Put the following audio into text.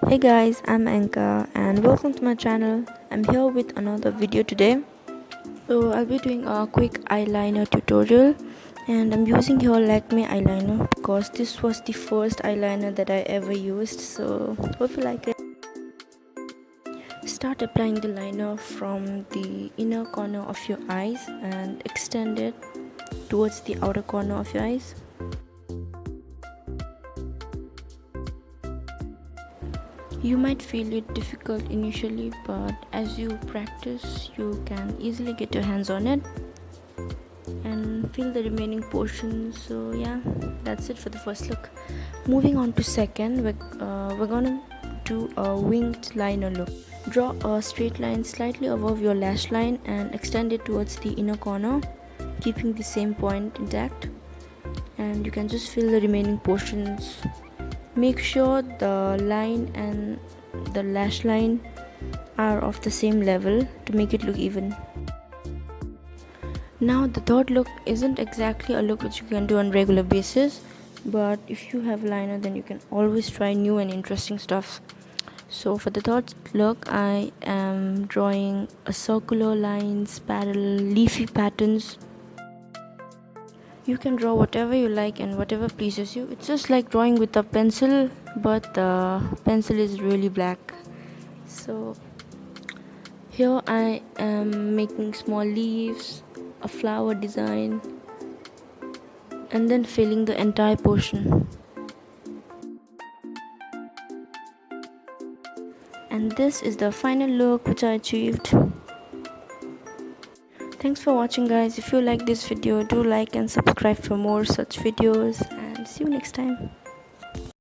Hey guys, I'm Enca and welcome to my channel. I'm here with another video today. So I'll be doing a quick eyeliner tutorial and I'm using here Lakme eyeliner because this was the first eyeliner that I ever used. So hope you like it. Start applying the liner from the inner corner of your eyes and extend it towards the outer corner of your eyes. You might feel it difficult initially, but as you practice, you can easily get your hands on it and fill the remaining portions. So yeah, that's it for the first look. Moving on to second, we're gonna do a winged liner look. Draw a straight line slightly above your lash line and extend it towards the inner corner, keeping the same point intact, and you can just fill the remaining portions. Make sure the line and the lash line are of the same level to make it look even. Now the third look isn't exactly a look which you can do on regular basis, but if you have liner then you can always try new and interesting stuff. So for the third look I am drawing a circular lines, parallel, leafy patterns. You can draw whatever you like and whatever pleases you. It's just like drawing with a pencil, but the pencil is really black. So here I am making small leaves, a flower design, and then filling the entire portion. And this is the final look which I achieved. Thanks for watching guys. If you like this video, do like and subscribe for more such videos, and see you next time.